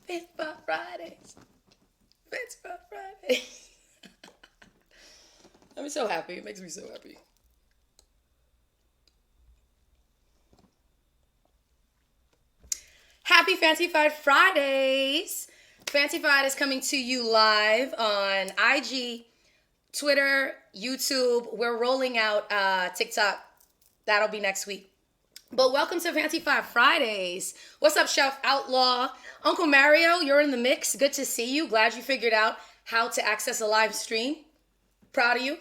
Fancy Fridays. Fancy Fridays. I'm so happy. It makes me so happy. Happy Fancy Fridays. Fancy Friday is coming to you live on IG, Twitter, YouTube. We're rolling out TikTok. That'll be next week. But welcome to Fancy Fridays. What's up, Chef Outlaw? Uncle Mario, you're in the mix. Good to see you. Glad you figured out how to access a live stream. Proud of you.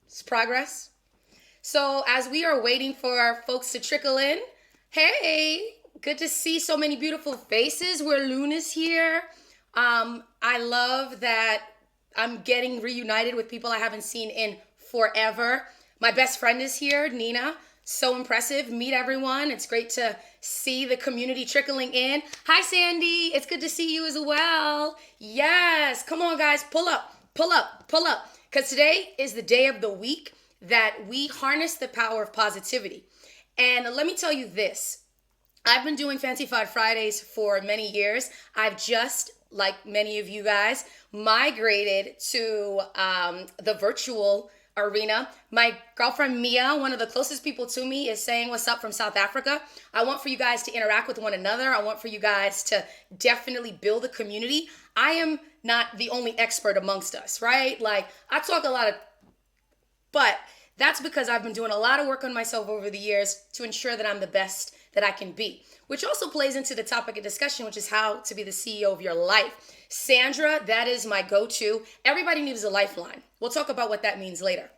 It's progress. So, as we are waiting for folks to trickle in, hey, good to see so many beautiful faces. Where Luna's here. I love that I'm getting reunited with people I haven't seen in forever. My best friend is here, Nina. So impressive. Meet everyone. It's great to see the community trickling in. Hi, Sandy. It's good to see you as well. Yes. Come on, guys. Pull up, pull up, pull up. Because today is the day of the week that we harness the power of positivity. And let me tell you this. I've been doing Fancy Fridays for many years. I've just, like many of you guys, migrated to the virtual arena. My girlfriend Mia, one of the closest people to me, is saying what's up from South Africa. I want for you guys to interact with one another. I want for you guys to definitely build a community. I am not the only expert amongst us, right? Like, I talk a lot of, but that's because I've been doing a lot of work on myself over the years to ensure that I'm the best that I can be, which also plays into the topic of discussion, which is how to be the CEO of your life. Sandra, that is my go-to. Everybody needs a lifeline. We'll talk about what that means later.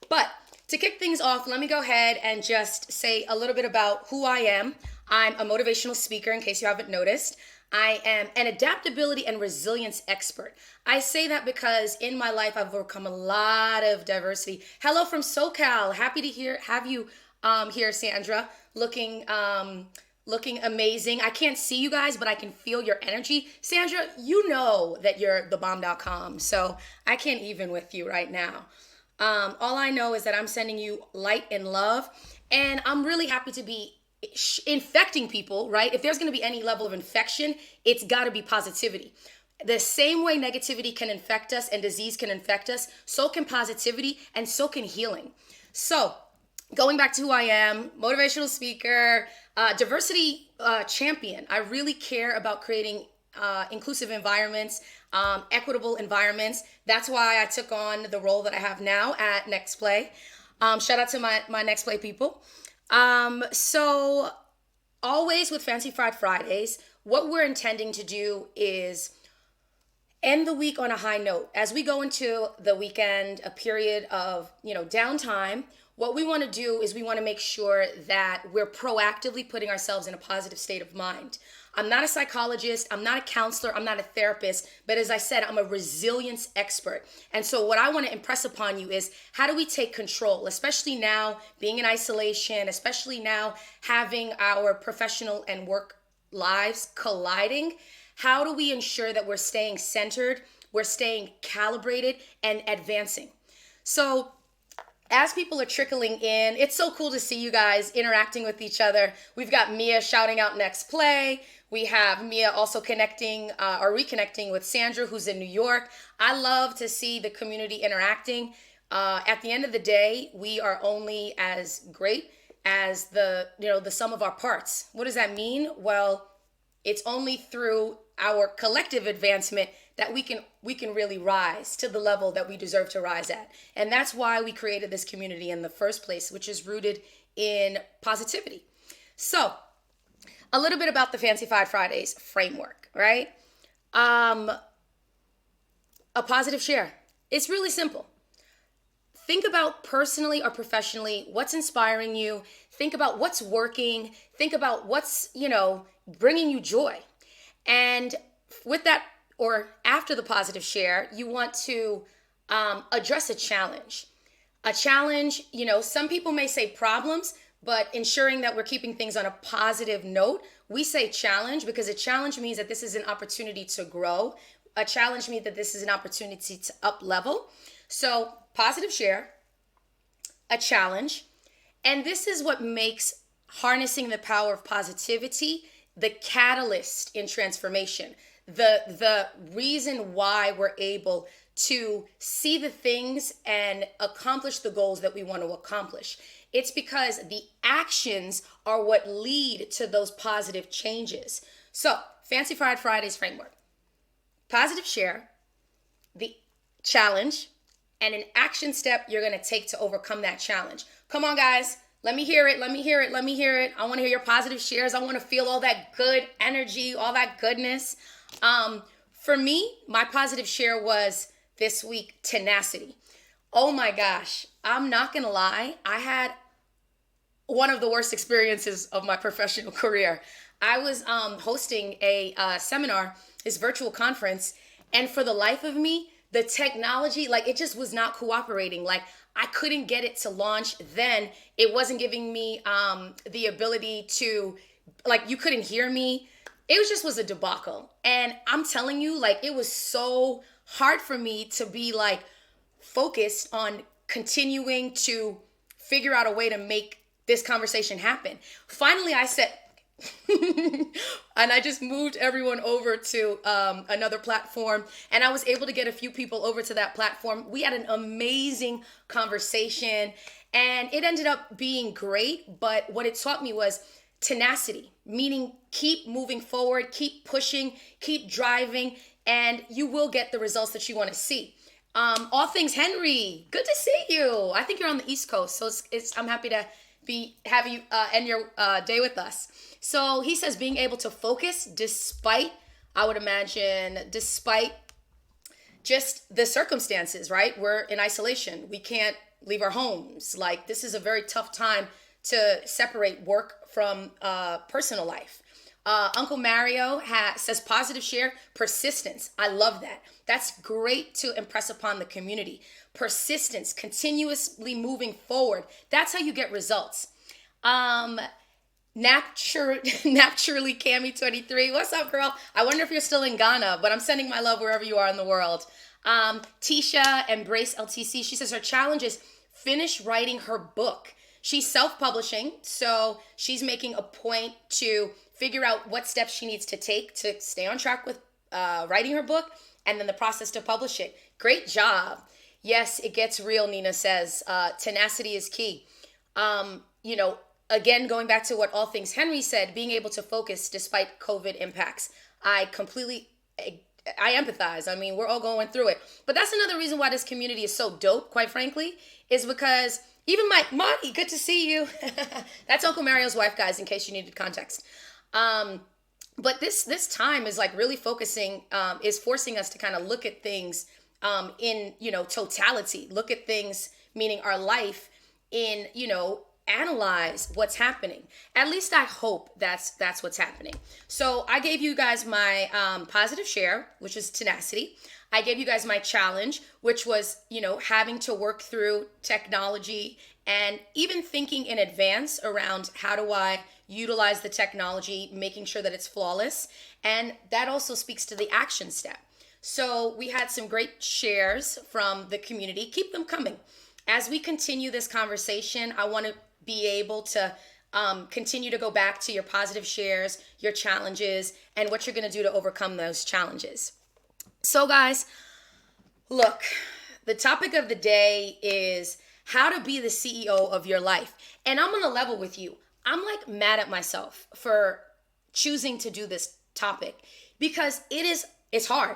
But to kick things off, let me go ahead and just say a little bit about who I am. I'm a motivational speaker, in case you haven't noticed. I am an adaptability and resilience expert. I say that because in my life, I've overcome a lot of diversity. Hello from SoCal. Happy to have you here, Sandra. Looking amazing. I can't see you guys, but I can feel your energy. Sandra, you know that you're thebomb.com, so I can't even with you right now. All I know is that I'm sending you light and love, and I'm really happy to be infecting people, right? If there's going to be any level of infection, it's got to be positivity. The same way negativity can infect us and disease can infect us, so can positivity and so can healing. So, going back to who I am, motivational speaker, diversity champion. I really care about creating inclusive environments, equitable environments. That's why I took on the role that I have now at Next Play. Shout out to my Next Play people. So always with Fancy Fridays, what we're intending to do is end the week on a high note. As we go into the weekend, a period of, downtime, what we want to do is we want to make sure that we're proactively putting ourselves in a positive state of mind. I'm not a psychologist, I'm not a counselor, I'm not a therapist, but as I said, I'm a resilience expert. And so what I want to impress upon you is how do we take control, especially now being in isolation, especially now having our professional and work lives colliding. How do we ensure that we're staying centered, we're staying calibrated and advancing? So as people are trickling in, it's so cool to see you guys interacting with each other. We've got Mia shouting out Next Play. We have Mia also connecting or reconnecting with Sandra, who's in New York. I love to see the community interacting. At the end of the day, we are only as great as the sum of our parts. What does that mean? Well, it's only through our collective advancement that we can really rise to the level that we deserve to rise at. And that's why we created this community in the first place, which is rooted in positivity. So, a little bit about the Fancy Fridays framework, right? A positive share. It's really simple. Think about personally or professionally what's inspiring you. Think about what's working. Think about what's, bringing you joy. And with that, or after the positive share, you want to address a challenge. A challenge, some people may say problems, but ensuring that we're keeping things on a positive note. We say challenge because a challenge means that this is an opportunity to grow. A challenge means that this is an opportunity to up level. So positive share, a challenge, and this is what makes harnessing the power of positivity the catalyst in transformation, the reason why we're able to see the things and accomplish the goals that we want to accomplish. It's because the actions are what lead to those positive changes. So, Fancy Fried Fridays framework: positive share, the challenge, and an action step you're going to take to overcome that challenge. Come on, guys. Let me hear it. Let me hear it. Let me hear it. I want to hear your positive shares. I want to feel all that good energy, all that goodness. For me, my positive share was this week, tenacity. Oh my gosh. I'm not going to lie. I had one of the worst experiences of my professional career. I was hosting a seminar, this virtual conference, and for the life of me, the technology, like, it just was not cooperating. Like, I couldn't get it to launch. Then it wasn't giving me the ability to, like, you couldn't hear me. It was a debacle. And I'm telling you, like, it was so hard for me to be like focused on continuing to figure out a way to make this conversation happen. Finally, I said, and I just moved everyone over to another platform, and I was able to get a few people over to that platform. We had an amazing conversation, and it ended up being great. But what it taught me was tenacity, meaning keep moving forward, keep pushing, keep driving, and you will get the results that you want to see. All Things Henry, good to see you. I think you're on the East Coast, so I'm happy to have you end your day with us. So he says being able to focus despite, I would imagine, despite just the circumstances, right? We're in isolation. We can't leave our homes. Like, this is a very tough time to separate work from personal life. Uncle Mario says positive share, persistence. I love that. That's great to impress upon the community. Persistence, continuously moving forward. That's how you get results. Naturally Cami 23. What's up, girl? I wonder if you're still in Ghana, but I'm sending my love wherever you are in the world. Tisha Embrace LTC. She says her challenge is finish writing her book. She's self-publishing, so she's making a point to figure out what steps she needs to take to stay on track with writing her book, and then the process to publish it. Great job. Yes, it gets real, Nina says. Tenacity is key. Again, going back to what All Things Henry said, being able to focus despite COVID impacts. I empathize. I mean, we're all going through it. But that's another reason why this community is so dope, quite frankly, is because even Marty, good to see you. That's Uncle Mario's wife, guys, in case you needed context. But this time is like really focusing, is forcing us to kind of look at things in, totality. Look at things, meaning our life, in, analyze what's happening. At least I hope that's what's happening. So I gave you guys my positive share, which is tenacity. I gave you guys my challenge, which was, having to work through technology and even thinking in advance around how do I utilize the technology, making sure that it's flawless. And that also speaks to the action step. So we had some great shares from the community. Keep them coming. As we continue this conversation, I want to be able to continue to go back to your positive shares, your challenges, and what you're going to do to overcome those challenges. So guys, look, the topic of the day is how to be the CEO of your life. And I'm on a level with you. I'm like mad at myself for choosing to do this topic because it's hard.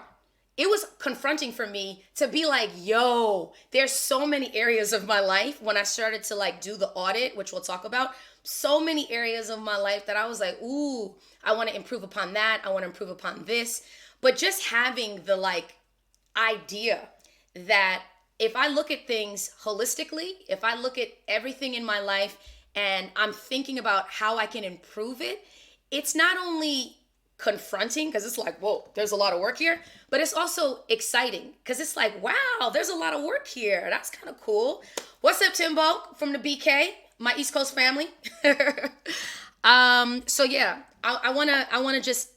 It was confronting for me to be like, yo, there's so many areas of my life when I started to like do the audit, which we'll talk about, so many areas of my life that I was like, ooh, I want to improve upon that. I want to improve upon this. But just having the like idea that if I look at things holistically, if I look at everything in my life and I'm thinking about how I can improve it, it's not only confronting because it's like, whoa, there's a lot of work here, but it's also exciting because it's like, wow, there's a lot of work here. That's kind of cool. What's up, Timbo from the BK, my East Coast family? So yeah, I wanna just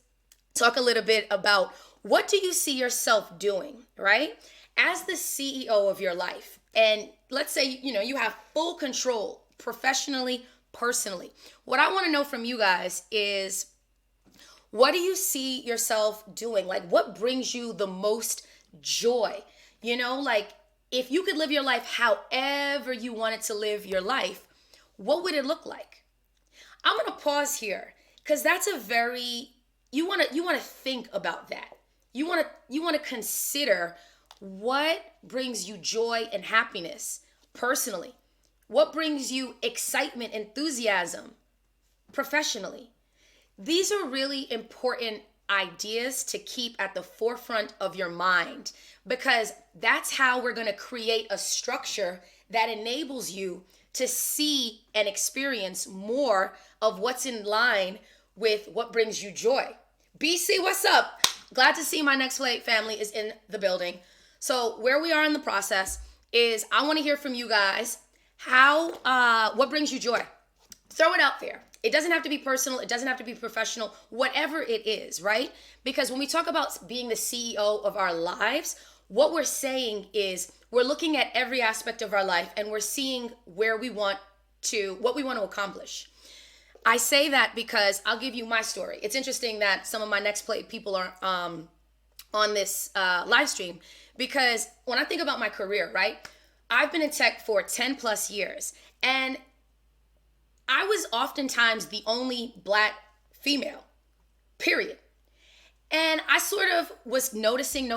talk a little bit about what do you see yourself doing, right? As the CEO of your life, and let's say, you have full control professionally, personally. What I want to know from you guys is, What do you see yourself doing? Like, what brings you the most joy? Like, if you could live your life however you wanted to live your life, what would it look like? I'm going to pause here because that's a very, you want to think about that. You want to consider what brings you joy and happiness personally. What brings you excitement, enthusiasm professionally? These are really important ideas to keep at the forefront of your mind, because that's how we're going to create a structure that enables you to see and experience more of what's in line with what brings you joy. BC, what's up? Glad to see my Next Plate family is in the building. So where we are in the process is I want to hear from you guys. What brings you joy? Throw it out there. It doesn't have to be personal. It doesn't have to be professional, whatever it is, right? Because when we talk about being the CEO of our lives, what we're saying is we're looking at every aspect of our life and we're seeing what we want to accomplish. I say that because I'll give you my story. It's interesting that some of my Next Plate people are on this live stream, because when I think about my career, right? I've been in tech for 10 plus years, and I was oftentimes the only Black female, period. And I sort of was noticing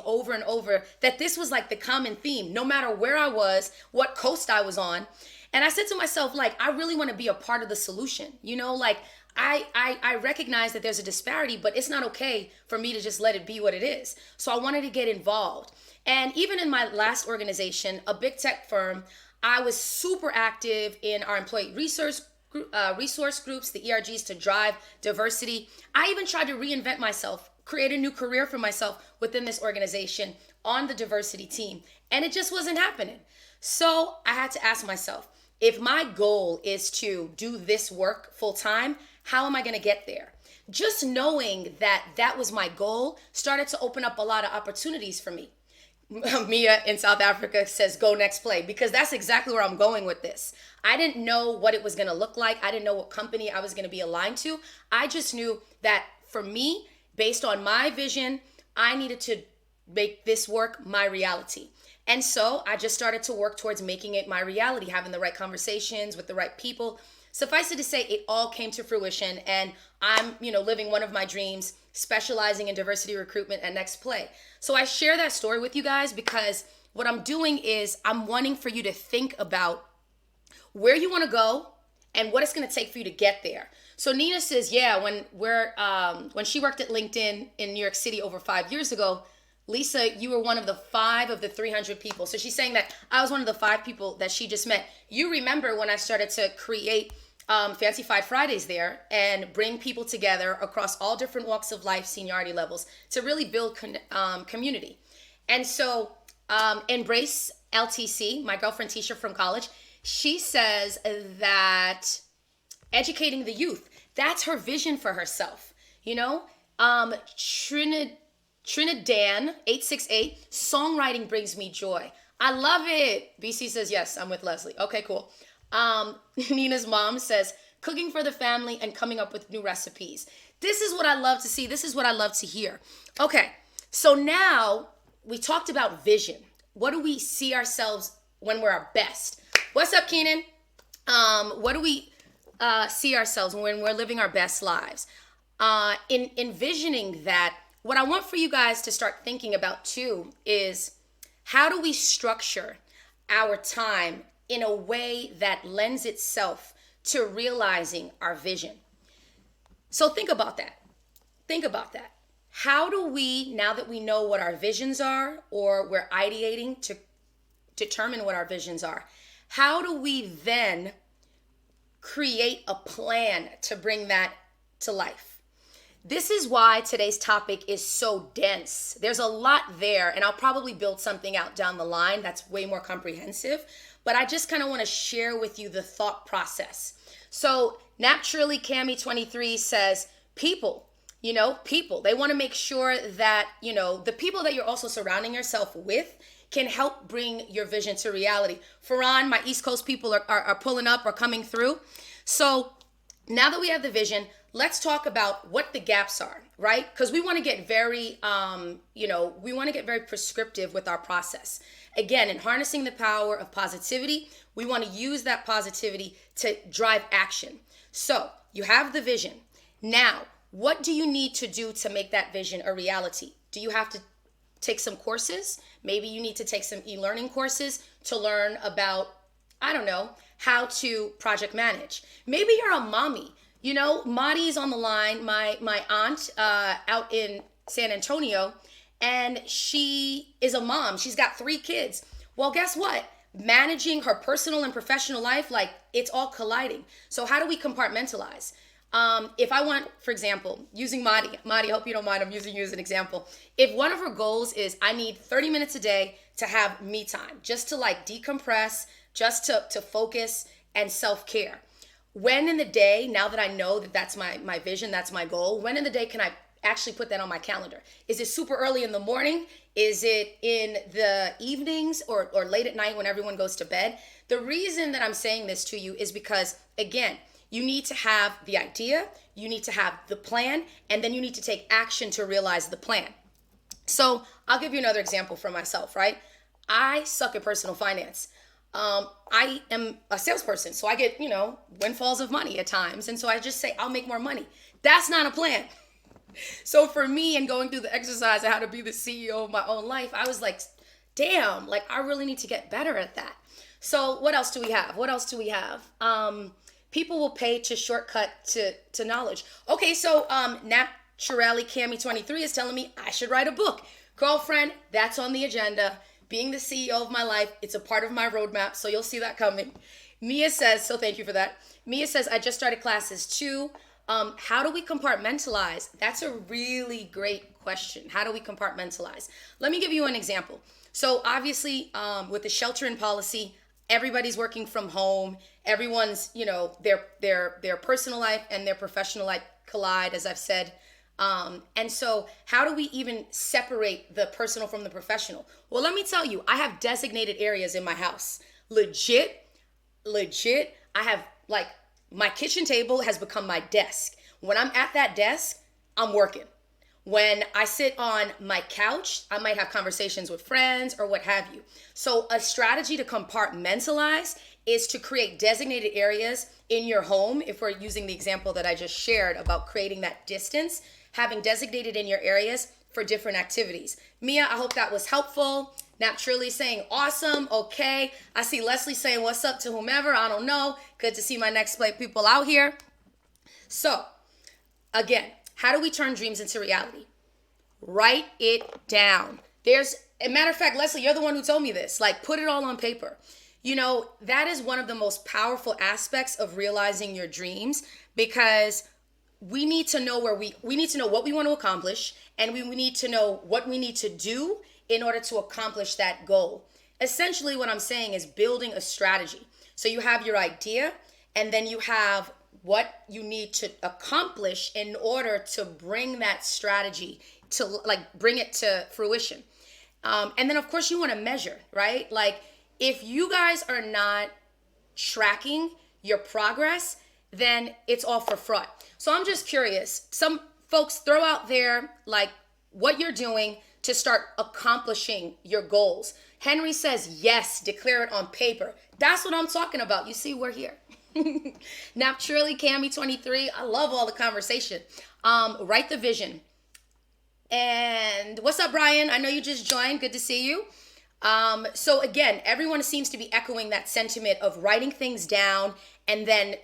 over and over that this was like the common theme, no matter where I was, what coast I was on. And I said to myself, like, I really want to be a part of the solution. Like I recognize that there's a disparity, but it's not okay for me to just let it be what it is. So I wanted to get involved. And even in my last organization, a big tech firm, I was super active in our employee resource groups, the ERGs, to drive diversity. I even tried to reinvent myself, create a new career for myself within this organization on the diversity team. And it just wasn't happening. So I had to ask myself, if my goal is to do this work full time, how am I going to get there? Just knowing that that was my goal started to open up a lot of opportunities for me. Mia in South Africa says, go Next Play, because that's exactly where I'm going with this. I didn't know what it was going to look like. I didn't know what company I was going to be aligned to. I just knew that for me, based on my vision, I needed to make this work my reality. And so I just started to work towards making it my reality, having the right conversations with the right people. Suffice it to say, it all came to fruition, and I'm, living one of my dreams, specializing in diversity recruitment at Next Play. So I share that story with you guys because what I'm doing is I'm wanting for you to think about where you want to go and what it's going to take for you to get there. So Nina says, yeah, when she worked at LinkedIn in New York City over 5 years ago, Lisa, you were one of the 5 of the 300 people. So she's saying that I was one of the 5 people that she just met. You remember when I started to create Fancy 5 Fridays there and bring people together across all different walks of life, seniority levels, to really build community. And so Embrace LTC, my girlfriend Tisha from college, she says that educating the youth, that's her vision for herself. Trinidan 868, songwriting brings me joy. I love it. BC says, yes, I'm with Leslie. Okay, cool. Nina's mom says, cooking for the family and coming up with new recipes. This is what I love to see. This is what I love to hear. Okay, so now we talked about vision. What do we see ourselves when we're our best? What's up, Keenan? What do we see ourselves when we're living our best lives? In envisioning that, what I want for you guys to start thinking about too is, how do we structure our time in a way that lends itself to realizing our vision? So think about that. How do we, now that we know what our visions are, or we're ideating to determine what our visions are, how do we then create a plan to bring that to life? This is why today's topic is so dense. There's a lot there, and I'll probably build something out down the line that's way more comprehensive, but I just kind of want to share with you the thought process. So naturally, Cami23 says, people, they want to make sure that, the people that you're also surrounding yourself with can help bring your vision to reality. Farhan, my East Coast people are pulling up or coming through. So now that we have the vision, let's talk about what the gaps are, right? Because we want to get very, we want to get very prescriptive with our process. Again, in harnessing the power of positivity, we want to use that positivity to drive action. So you have the vision. Now, what do you need to do to make that vision a reality? Do you have to take some courses? Maybe you need to take some e-learning courses to learn about, I don't know, how to project manage. Maybe you're a mommy. You know, Madi's on the line, my aunt out in San Antonio, and she is a mom. She's got 3 kids. Well, guess what? Managing her personal and professional life, like, it's all colliding. So how do we compartmentalize? If I want, for example, using Madi, I hope you don't mind, I'm using you as an example. If one of her goals is I need 30 minutes a day to have me time, just to like decompress, just to focus and self-care. When in the day, now that I know that that's my vision, that's my goal, when in the day can I actually put that on my calendar? Is it super early in the morning? Is it in the evenings or late at night when everyone goes to bed? The reason that I'm saying this to you is because, again, you need to have the idea, you need to have the plan, and then you need to take action to realize the plan. So I'll give you another example from myself, right? I suck at personal finance. I am a salesperson, so I get, windfalls of money at times. And so I just say, I'll make more money. That's not a plan. So for me, and going through the exercise of how to be the CEO of my own life, I was like, damn, like I really need to get better at that. So what else do we have? People will pay to shortcut to knowledge. Okay, so Naturally Cami 23 is telling me I should write a book. Girlfriend, that's on the agenda. Being the CEO of my life, it's a part of my roadmap, so you'll see that coming. Mia says, so thank you for that. Mia says, I just started classes too. How do we compartmentalize? That's a really great question. How do we compartmentalize? Let me give you an example. So obviously, with the shelter-in policy, everybody's working from home. Everyone's, their personal life and their professional life collide, as I've said. And so how do we even separate the personal from the professional? Well, let me tell you, I have designated areas in my house. Legit. I have, like, my kitchen table has become my desk. When I'm at that desk, I'm working. When I sit on my couch, I might have conversations with friends or what have you. So a strategy to compartmentalize is to create designated areas in your home. If we're using the example that I just shared about creating that distance, having designated in your areas for different activities. Mia, I hope that was helpful. Naturally saying awesome, okay. I see Leslie saying what's up to whomever, I don't know. Good to see my next play people out here. So, again, how do we turn dreams into reality? Write it down. As a matter of fact, Leslie, you're the one who told me this. Like, put it all on paper. That is one of the most powerful aspects of realizing your dreams, because we need to know we need to know what we want to accomplish, and we need to know what we need to do in order to accomplish that goal. Essentially, what I'm saying is building a strategy. So you have your idea, and then you have what you need to accomplish in order to bring that strategy to, like, bring it to fruition. And then, of course, you want to measure, right? Like, if you guys are not tracking your progress, then it's all for fraud. So I'm just curious. Some folks, throw out there, like, what you're doing to start accomplishing your goals. Henry says, yes, declare it on paper. That's what I'm talking about. You see, we're here. Naturally Cami 23, I love all the conversation. Write the vision. And what's up, Brian? I know you just joined. Good to see you. So again, everyone seems to be echoing that sentiment of writing things down and then,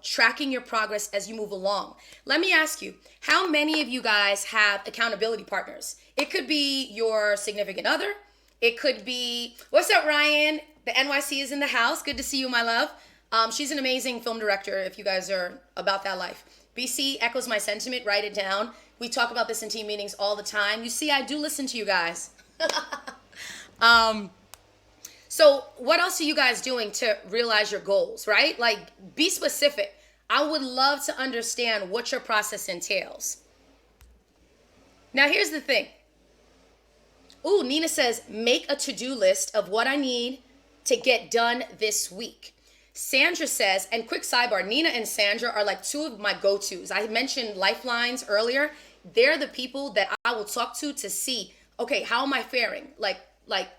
tracking your progress as you move along. Let me ask you, how many of you guys have accountability partners? It could be your significant other. It could be, what's up, Ryan? The NYC is in the house. Good to see you, my love. She's an amazing film director if you guys are about that life. BC echoes my sentiment. Write it down. We talk about this in team meetings all the time. You see, I do listen to you guys. So what else are you guys doing to realize your goals, right? Like, be specific. I would love to understand what your process entails. Now, here's the thing. Ooh, Nina says, make a to-do list of what I need to get done this week. Sandra says, and quick sidebar, Nina and Sandra are like two of my go-tos. I mentioned lifelines earlier. They're the people that I will talk to see, okay, how am I faring? Like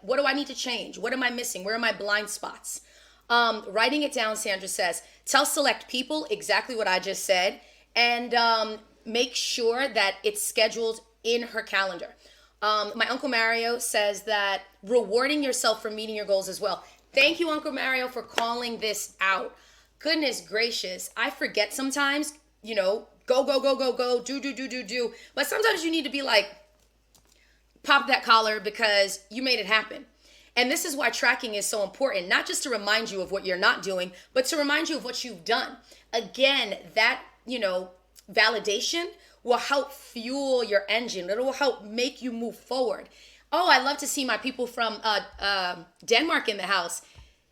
what do I need to change? What am I missing? Where are my blind spots? Writing it down, Sandra says, tell select people exactly what I just said, and make sure that it's scheduled in her calendar. My Uncle Mario says that rewarding yourself for meeting your goals as well. Thank you, Uncle Mario, for calling this out. Goodness gracious, I forget sometimes, go, do. But sometimes you need to be like, pop that collar because you made it happen. And this is why tracking is so important, not just to remind you of what you're not doing, but to remind you of what you've done. Again, that, validation will help fuel your engine. It will help make you move forward. Oh, I love to see my people from Denmark in the house.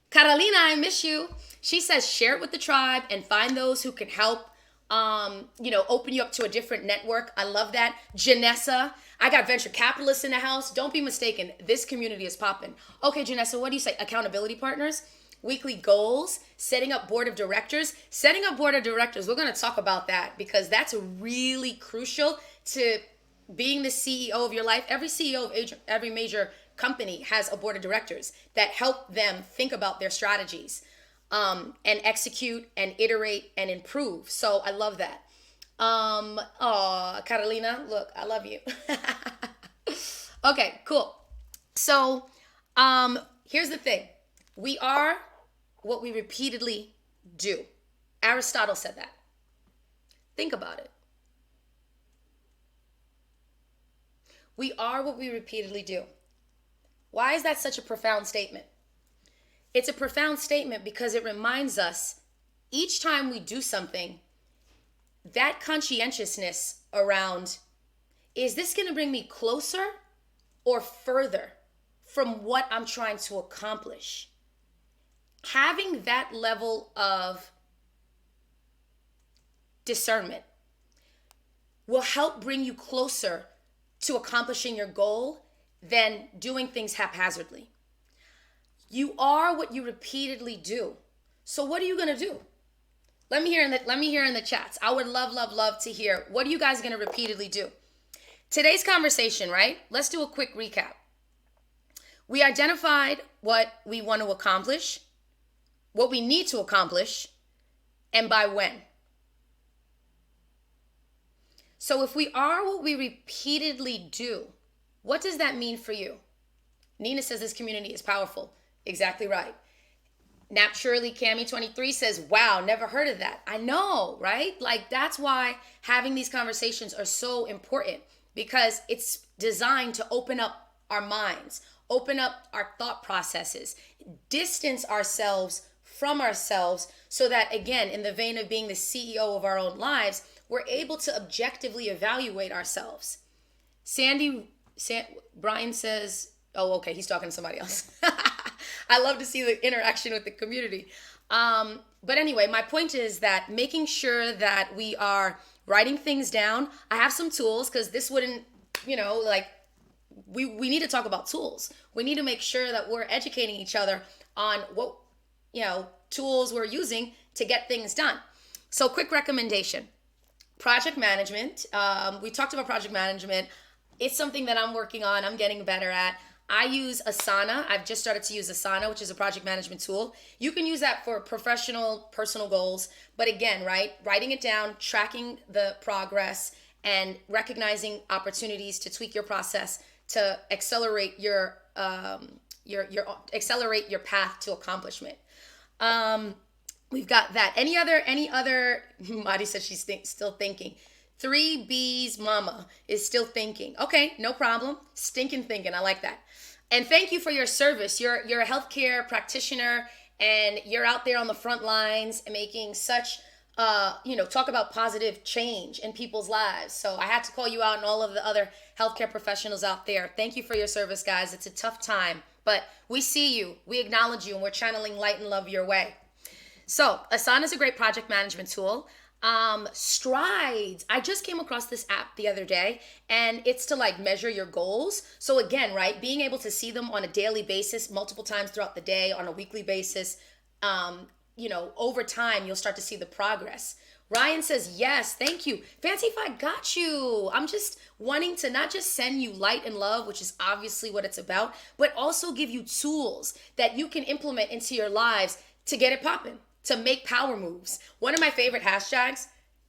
Carolina, I miss you. She says, share it with the tribe and find those who can help, open you up to a different network. I love that. Janessa, I got venture capitalists in the house. Don't be mistaken. This community is popping. Okay, Janessa, what do you say? Accountability partners, weekly goals, setting up board of directors. Setting up board of directors, we're going to talk about that because that's really crucial to being the CEO of your life. Every CEO of every major company has a board of directors that help them think about their strategies and execute and iterate and improve. So I love that. Carolina, look, I love you. Okay, cool. So here's the thing. We are what we repeatedly do. Aristotle said that. Think about it. We are what we repeatedly do. Why is that such a profound statement? It's a profound statement because it reminds us each time we do something, that conscientiousness around, is this going to bring me closer or further from what I'm trying to accomplish? Having that level of discernment will help bring you closer to accomplishing your goal than doing things haphazardly. You are what you repeatedly do. So what are you going to do? Let me hear in the chats. I would love to hear, what are you guys going to repeatedly do? Today's conversation, right? Let's do a quick recap. We identified what we want to accomplish, what we need to accomplish, and by when. So if we are what we repeatedly do, what does that mean for you? Nina says this community is powerful. Exactly right. Naturally, Cami23 says, wow, never heard of that. I know, right? Like, that's why having these conversations are so important, because it's designed to open up our minds, open up our thought processes, distance ourselves from ourselves so that, again, in the vein of being the CEO of our own lives, we're able to objectively evaluate ourselves. Brian says, oh, okay, he's talking to somebody else. I love to see the interaction with the community. But anyway, my point is that making sure that we are writing things down. I have some tools because this wouldn't, we need to talk about tools. We need to make sure that we're educating each other on what, tools we're using to get things done. So quick recommendation, project management. We talked about project management. It's something that I'm working on. I'm getting better at. I use Asana. I've just started to use Asana, which is a project management tool. You can use that for professional, personal goals. But again, right, writing it down, tracking the progress, and recognizing opportunities to tweak your process to accelerate your accelerate your path to accomplishment. We've got that. Any other? Madi says she's still thinking. 3B's mama is still thinking. Okay, no problem. Stinking thinking. I like that. And thank you for your service. You're a healthcare practitioner, and you're out there on the front lines and making such, talk about positive change in people's lives. So I had to call you out and all of the other healthcare professionals out there. Thank you for your service, guys. It's a tough time, but we see you, we acknowledge you, and we're channeling light and love your way. So Asana is a great project management tool. Strides. I just came across this app the other day, and it's to measure your goals. So again, right, being able to see them on a daily basis, multiple times throughout the day, on a weekly basis, over time, you'll start to see the progress. Ryan says, yes, thank you. Fancy if I got you. I'm just wanting to not just send you light and love, which is obviously what it's about, but also give you tools that you can implement into your lives to get it popping, to make power moves. One of my favorite hashtags,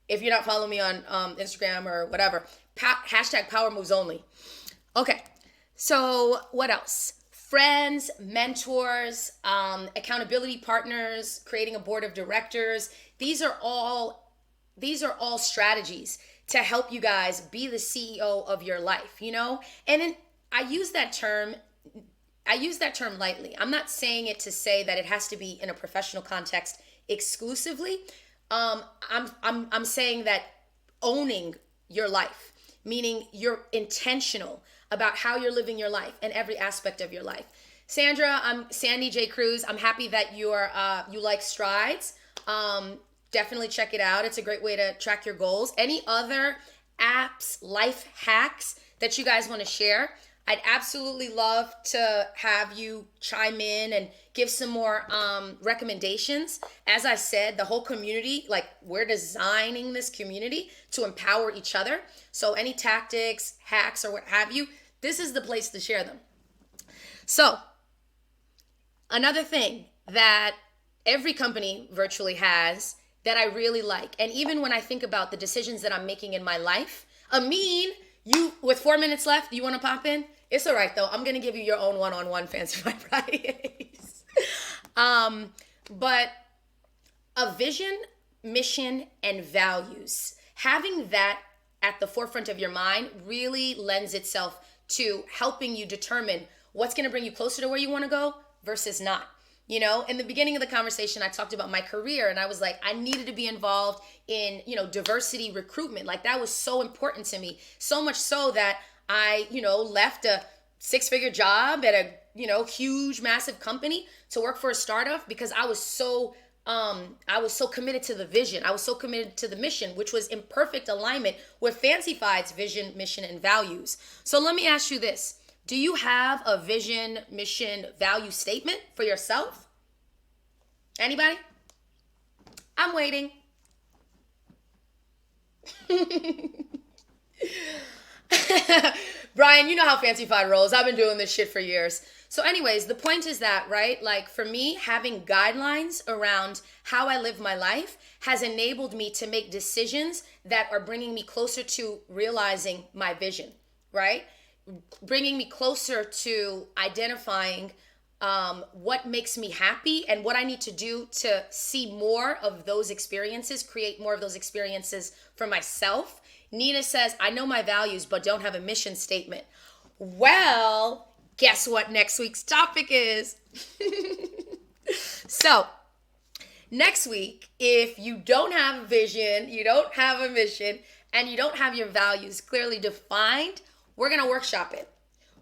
if you're not following me on Instagram or whatever, hashtag power moves only. Okay, so what else? Friends, mentors, accountability partners, creating a board of directors. These are all strategies to help you guys be the CEO of your life, And I use that term lightly. I'm not saying it to say that it has to be in a professional context exclusively. I'm saying that owning your life, meaning you're intentional about how you're living your life and every aspect of your life. Sandra, I'm Sandy J. Cruz. I'm happy that you like Strides. Definitely check it out. It's a great way to track your goals. Any other apps, life hacks that you guys want to share? I'd absolutely love to have you chime in and give some more recommendations. As I said, the whole community, like we're designing this community to empower each other. So any tactics, hacks, or what have you, this is the place to share them. So another thing that every company virtually has that I really like, and even when I think about the decisions that I'm making in my life, Amin, you, with 4 minutes left, you want to pop in? It's all right, though. I'm going to give you your own one-on-one Fancy Fridays. But a vision, mission, and values, having that at the forefront of your mind really lends itself to helping you determine what's going to bring you closer to where you want to go versus not. In the beginning of the conversation, I talked about my career and I was like, I needed to be involved in, diversity recruitment. Like that was so important to me. So much so that I, left a 6-figure job at a, huge, massive company to work for a startup because I was so committed to the vision. I was so committed to the mission, which was in perfect alignment with Fancyfied's vision, mission, and values. So let me ask you this. Do you have a vision, mission, value statement for yourself? Anybody? I'm waiting. Brian, you know how Fancyfied rolls. I've been doing this shit for years. So anyways, the point is that, right? Like for me, having guidelines around how I live my life has enabled me to make decisions that are bringing me closer to realizing my vision, right? Bringing me closer to identifying what makes me happy and what I need to do to see more of those experiences, create more of those experiences for myself. Nina says, I know my values, but don't have a mission statement. Well, guess what next week's topic is? So, next week, if you don't have a vision, you don't have a mission, and you don't have your values clearly defined, we're going to workshop it.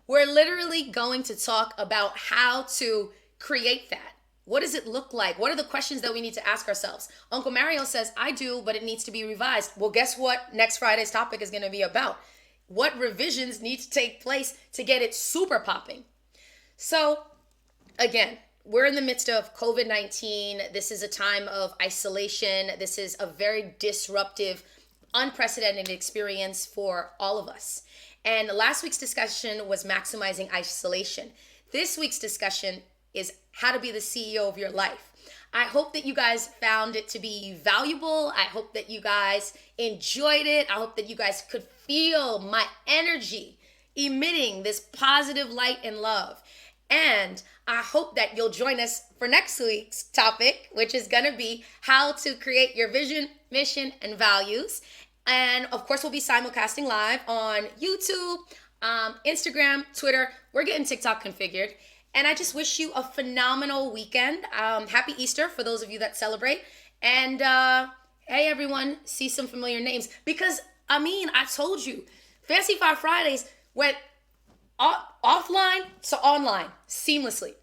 We're literally going to talk about how to create that. What does it look like? What are the questions that we need to ask ourselves? Uncle Mario says, I do, but it needs to be revised. Well, guess what next Friday's topic is going to be about? What revisions need to take place to get it super popping? So, again, we're in the midst of COVID-19. This is a time of isolation. This is a very disruptive, unprecedented experience for all of us. And last week's discussion was maximizing isolation. This week's discussion is how to be the CEO of your life. I hope that you guys found it to be valuable. I hope that you guys enjoyed it. I hope that you guys could feel my energy emitting this positive light and love. And I hope that you'll join us for next week's topic, which is going to be how to create your vision, mission, and values. And of course, we'll be simulcasting live on YouTube, Instagram, Twitter. We're getting TikTok configured. And I just wish you a phenomenal weekend. Happy Easter for those of you that celebrate. And hey, everyone, see some familiar names. Because, I told you, Fancyfied Fridays went offline to online seamlessly.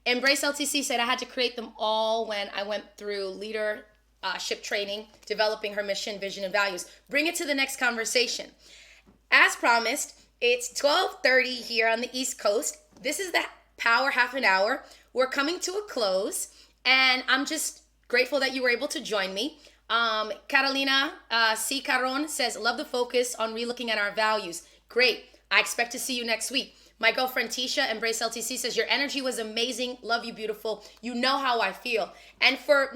Embrace LTC said I had to create them all when I went through leadership training, developing her mission, vision, and values. Bring it to the next conversation. As promised, it's 12:30 here on the East Coast. This is the Power Half an Hour. We're coming to a close, and I'm just Grateful that you were able to join me. Carolina C. Caron says, love the focus on relooking at our values. Great. I expect to see you next week. My girlfriend Tisha, Embrace LTC, says, your energy was amazing. Love you, beautiful. You know how I feel. And for,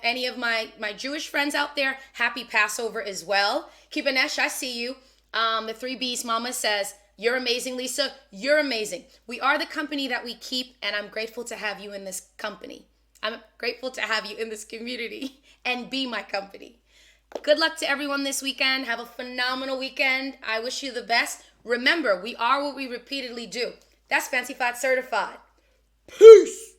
any of my Jewish friends out there, happy Passover as well. Kibanesh, I see you. The 3B's mama says, you're amazing, Lisa. You're amazing. We are the company that we keep, and I'm grateful to have you in this company. I'm grateful to have you in this community and be my company. Good luck to everyone this weekend. Have a phenomenal weekend. I wish you the best. Remember, we are what we repeatedly do. That's Fancy Fat Certified. Peace.